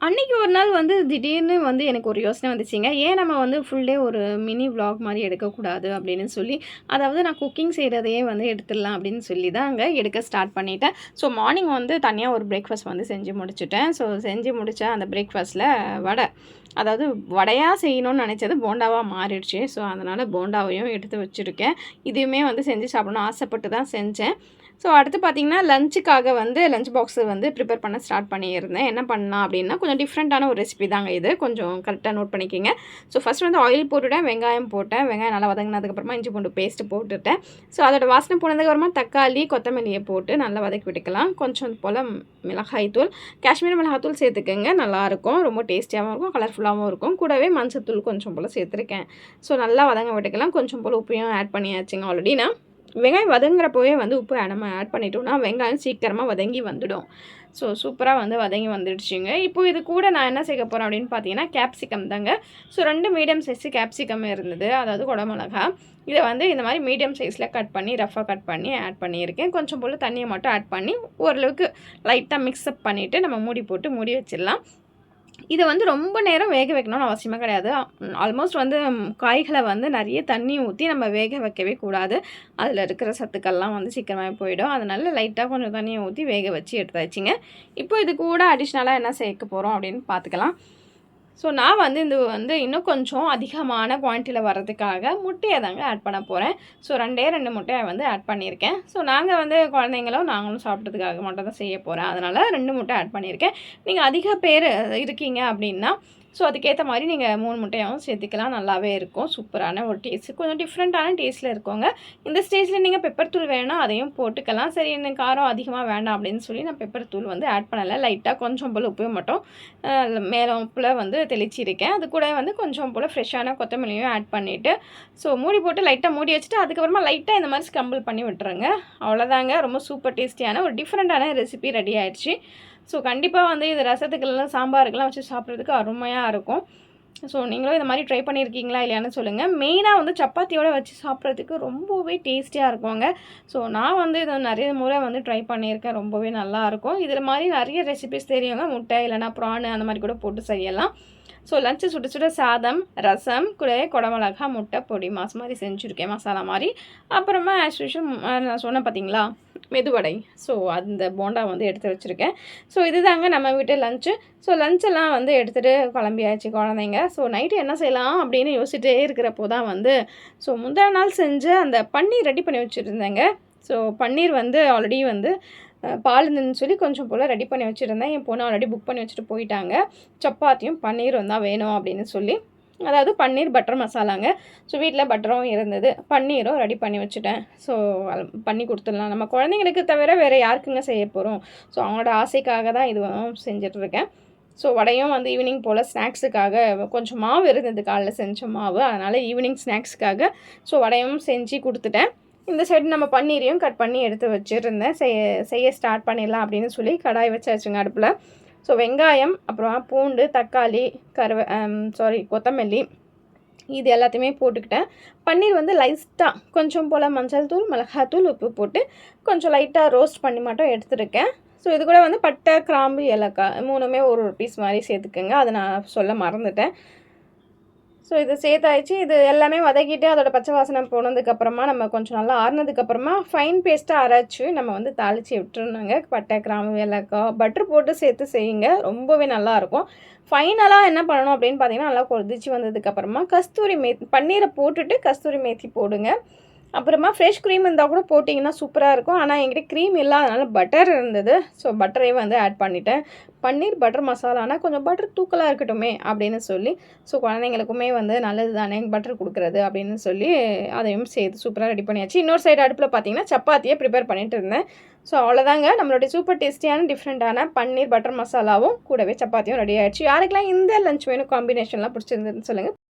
அன்னைக்கு ஒரு நாள் வந்து திடீர்னு வந்து எனக்கு ஒரு யோசனை வந்துச்சுங்க. ஏன் நம்ம வந்து ஃபுல் டே ஒரு மினி விளாக் மாரி எடுக்கக்கூடாது அப்படின்னு சொல்லி, அதாவது நான் குக்கிங் செய்றதையே வந்து எடுத்துடலாம் அப்படின்னு சொல்லி தாங்க எடுக்க ஸ்டார்ட் பண்ணிட்டேன். ஸோ மார்னிங் வந்து தனியா ஒரு பிரேக்ஃபாஸ்ட் வந்து செஞ்சு முடிச்சுட்டேன். ஸோ செஞ்சு முடிச்ச அந்த பிரேக்ஃபாஸ்ட்டில வடை. அதாவது வடையா செய்யணும்னு நெனைச்சது போண்டாவா மாறிடுச்சு. ஸோ அதனால போண்டாவையும் எடுத்து வச்சிருக்கேன். இதையுமே வந்து செஞ்சு சாப்பிடணும்னு ஆசைப்பட்டு தான் செஞ்சேன். ஸோ அடுத்து பார்த்தீங்கன்னா, லஞ்சுக்காக வந்து லஞ்ச் பாக்ஸு வந்து ப்ரிப்பேர் பண்ண ஸ்டார்ட் பண்ணியிருந்தேன். என்ன பண்ணலாம் அப்படின்னா, கொஞ்சம் டிஃப்ரெண்ட்டான ஒரு ரெசிபி தாங்க இது. கொஞ்சம் கரெக்ட்டா நோட் பண்ணிக்கங்க. ஸோ ஃபர்ஸ்ட் வந்து ஆயில் போட்டுட்டேன், வெங்காயம் போட்டேன். வெங்காயம் நல்லா வதங்குனதுக்கப்புறமா இஞ்சி பூண்டு பேஸ்ட்டு போட்டுட்டேன். ஸோ அதோட வாசனை போனதுக்கப்புறமா தக்காளி, கொத்தமல்லிய போட்டு நல்லா வதக்கி விட்டுக்கலாம். கொஞ்சம் போல மிளகாய் தூள், காஷ்மீரி மிளகாத்தூள் சேர்த்துக்கங்க. நல்லாயிருக்கும். ரொம்ப டேஸ்டியாகவும் இருக்கும், கலர்ஃபுல்லாகவும் இருக்கும். கூடவே மஞ்சத்தூள் கொஞ்சம் போல சேர்த்துருக்கேன். ஸோ நல்லா வதங்க விட்டுக்கலாம். கொஞ்சம் போல உப்பையும் ஆட் பண்ணியாச்சுங்க ஆல்ரெடி நான். வெங்காயம் வதங்குறப்போவே வந்து உப்பு நம்ம ஆட் பண்ணிட்டோம்னா, வெங்காயம் சீக்கிரமா வதங்கி வந்துடும். ஸோ சூப்பரா வந்து வதங்கி வந்துடுச்சுங்க. இப்போ இது கூட நான் என்ன சேர்க்க போறேன் அப்படின்னு பார்த்தீங்கன்னா, கேப்சிகம் தாங்க. ஸோ 2 மீடியம் சைஸ் கேப்சிகம் இருந்தது. அதாவது குடமிளகா. இத வந்து இந்த மாரி மீடியம் சைஸ்ல கட் பண்ணி, ரஃப்பா கட் பண்ணி ஆட் பண்ணியிருக்கேன். கொஞ்சம் போல தண்ணிய மட்டும் ஆட் பண்ணி, ஓரளவுக்கு லைட்டா மிக்ஸ் அப் பண்ணிட்டு, நம்ம மூடி போட்டு மூடி வச்சிடலாம். இத வந்து ரொம்ப நேரம் வேக வைக்கணும்னு அவசியமே கிடையாது. ஆல்மோஸ்ட் வந்து காய்கள வந்து நெறைய தண்ணி ஊத்தி நம்ம வேக வைக்கவே கூடாது. அதில இருக்கிற சத்துக்கள்லாம் வந்து சீக்கிரமாவே போயிடும். அதனால லைட்டா கொஞ்சம் தண்ணிய ஊத்தி வேக வச்சு எடுத்தாச்சுங்க. இப்போ இது கூட அடிஷ்னலா என்ன சேர்க்க போறோம் அப்படின்னு பார்த்துக்கலாம். ஸோ நான் வந்து இது வந்து இன்னும் கொஞ்சம் அதிகமான குவான்டிட்டில வர்றதுக்காக முட்டைய தாங்க ஆட் பண்ண போறேன். ஸோ 2 முட்டைய வந்து ஆட் பண்ணியிருக்கேன். ஸோ நாங்க வந்து குழந்தைங்களும், நாங்களும் சாப்பிட்றதுக்காக மட்டும் தான் செய்ய போறேன். அதனால 2 முட்டை ஆட் பண்ணியிருக்கேன். நீங்க அதிக பேர் இருக்கீங்க அப்படின்னா, ஸோ அதுக்கேத்த மாரி நீங்க 3 முட்டையாவும் சேர்த்துக்கலாம். நல்லாவே இருக்கும். சூப்பரான ஒரு டேஸ்ட். கொஞ்சம் டிஃப்ரெண்ட்டான டேஸ்ட்ல இருக்குங்க. இந்த ஸ்டேஜ்ல நீங்க பெப்பர் தூள் வேணுனா அதையும் போட்டுக்கலாம். சரி எனக்கு காரம் அதிகமா வேண்டாம் அப்படின்னு சொல்லி நான் பெப்பர் தூள் வந்து ஆட் பண்ணல. லைட்டா கொஞ்சம் போல உப்பு மட்டும் மேலாப்புல வந்து தெளிச்சிருக்கேன். அது கூட வந்து கொஞ்சம் போல ஃப்ரெஷ்ஷான கொத்தமல்லியும் ஆட் பண்ணிட்டு, ஸோ மூடி போட்டு லைட்டா மூடி வச்சுட்டு, அதுக்கப்புறமா லைட்டா இந்த மாரி ஸ்க்ரம்பிள் பண்ணி விட்டுருங்க. அவ்வளோதாங்க. ரொம்ப சூப்பர் டேஸ்டியான ஒரு டிஃப்ரெண்ட்டான ரெசிபி ரெடி ஆயிடுச்சு. ஸோ கண்டிப்பா வந்து இது ரசத்துக்குலாம், சாம்பாருக்குலாம் வச்சு சாப்பிட்றதுக்கு அருமையா இருக்கும். ஸோ நீங்களும் இந்த மாரி ட்ரை பண்ணியிருக்கீங்களா இல்லையான்னு சொல்லுங்க. மெயினா வந்து சப்பாத்தியோட வச்சு சாப்பிட்றதுக்கு ரொம்பவே டேஸ்டியா இருக்குங்க. ஸோ நான் வந்து இத நெறைய முறை வந்து ட்ரை பண்ணியிருக்கேன். ரொம்பவே நல்லாயிருக்கும். இதில மாரி நெறைய ரெசிபீஸ் தெரியுங்க. முட்டை இல்லைனா ப்ரான் அந்த மாரி கூட போட்டு செய்யலாம். ஸோ லஞ்ச்சு சுட சுட சாதம், ரசம், கூடவே குடமிளகா, முட்டை பொடி மாஸ் மாரி செஞ்சுருக்கேன். மசாலா மாரி. அப்புறமா ஆஸ் யூசுவல் நான் சொன்னேன் பார்த்தீங்களா? மெதுவடை. ஸோ அந்த போண்டா வந்து எடுத்து வச்சுருக்கேன். ஸோ இதுதாங்க நம்ம வீட்டு லஞ்ச்சு. ஸோ லஞ்செல்லாம் வந்து எடுத்துகிட்டு கிளம்பியாச்சு குழந்தைங்க. ஸோ நைட்டு என்ன செய்யலாம் அப்படின்னு யோசிச்சுட்டே இருக்கிறப்போ தான் வந்து, ஸோ முந்தா நாள் செஞ்ச அந்த பன்னீர் ரெடி பண்ணி வச்சுருந்தேங்க. ஸோ பன்னீர் வந்து ஆல்ரெடி வந்து பால் இருந்துன்னு சொல்லி கொஞ்சம் போல் ரெடி பண்ணி வச்சுருந்தேன். என் பொண்ணு ஆல்ரெடி புக் பண்ணி வச்சுட்டு போயிட்டாங்க. சப்பாத்தியும் பன்னீரும் தான் வேணும் அப்படின்னு சொல்லி. அதாவது பன்னீர் பட்டர் மசாலாங்க. ஸோ வீட்டில் பட்டரும் இருந்தது. பன்னீரும் ரெடி பண்ணி வச்சுட்டேன். ஸோ பண்ணி கொடுத்துடலாம். நம்ம குழந்தைங்களுக்கு தவிர வேறு யாருக்குங்க செய்ய போகிறோம்? ஸோ அவங்களோட ஆசைக்காக தான் இதுவும் செஞ்சிட்ருக்கேன். ஸோ வடையும் வந்து ஈவினிங் போல் ஸ்நாக்ஸுக்காக கொஞ்சம் மாவு இருந்தது காலைல செஞ்ச மாவு. அதனால் ஈவினிங் ஸ்நாக்ஸுக்காக ஸோ வடையும் செஞ்சு கொடுத்துட்டேன். இந்த சைடு நம்ம பன்னீரையும் கட் பண்ணி எடுத்து வச்சுருந்தேன். செய்ய ஸ்டார்ட் பண்ணிடலாம் அப்படின்னு சொல்லி கடாய் வச்சாச்சுங்க அடுப்பில். ஸோ வெங்காயம், அப்புறமா பூண்டு, தக்காளி, கொத்தமல்லி இது எல்லாத்தையுமே போட்டுக்கிட்டேன். பன்னீர் வந்து லைட்டா கொஞ்சம் போல் மஞ்சள் தூள், மிளகாத்தூள், உப்பு போட்டு கொஞ்சம் லைட்டாக ரோஸ்ட் பண்ணி மட்டும் எடுத்துருக்கேன். ஸோ இது கூட வந்து பட்டை, கிராம்பு, ஏலக்காய் 3மே ஒரு பீஸ் மாதிரி சேர்த்துக்கோங்க. அதை நான் சொல்ல மறந்துட்டேன். ஸோ இது சேர்த்தாச்சு. இது எல்லாமே வதக்கிட்டு அதோட பச்சை வாசனை போனதுக்கப்புறமா நம்ம கொஞ்சம் நல்லா ஆறுனதுக்கப்புறமா ஃபைன் பேஸ்ட்டாக அரைச்சி நம்ம வந்து தாளித்து விட்டுருணுங்க. பட்டை, கிராம்பு, ஏலக்காய், பட்டர் போட்டு சேர்த்து செய்யுங்க. ரொம்பவே நல்லாயிருக்கும். ஃபைனலாக என்ன பண்ணணும் அப்படின்னு பார்த்தீங்கன்னா, நல்லா கொதிச்சு வந்ததுக்கப்புறமா கஸ்தூரி மேத்தி பன்னீரை போட்டுட்டு கஸ்தூரி மேத்தி போடுங்க. அப்புறமா ஃப்ரெஷ் க்ரீம் இருந்தால் கூட போட்டிங்கன்னா சூப்பராக இருக்கும். ஆனால் என்கிட்ட க்ரீம் இல்லாதனால பட்டர் இருந்தது. ஸோ பட்டரே வந்து ஆட் பண்ணிட்டேன். பன்னீர் பட்டர் மசாலானா கொஞ்சம் பட்டர் தூக்கலாக இருக்கட்டுமே அப்படின்னு சொல்லி, ஸோ குழந்தைங்களுக்குமே வந்து நல்லது தானே பட்டர் கொடுக்குறது அப்படின்னு சொல்லி அதையும் சேர்த்து சூப்பராக ரெடி பண்ணியாச்சு. இன்னொரு சைடு அடுப்பில் பார்த்தீங்கன்னா சப்பாத்தியை ப்ரிப்பேர் பண்ணிட்டு இருந்தேன். ஸோ அவ்வளோதாங்க நம்மளுடைய சூப்பர் டேஸ்டியான டிஃப்ரெண்ட்டான பன்னீர் பட்டர் மசாலாவும் கூடவே சப்பாத்தியும் ரெடி ஆகிடுச்சு. யாருக்கெல்லாம் இந்த லஞ்ச் வேணும் காம்பினேஷன்லாம் பிடிச்சிருந்ததுன்னு சொல்லுங்கள்.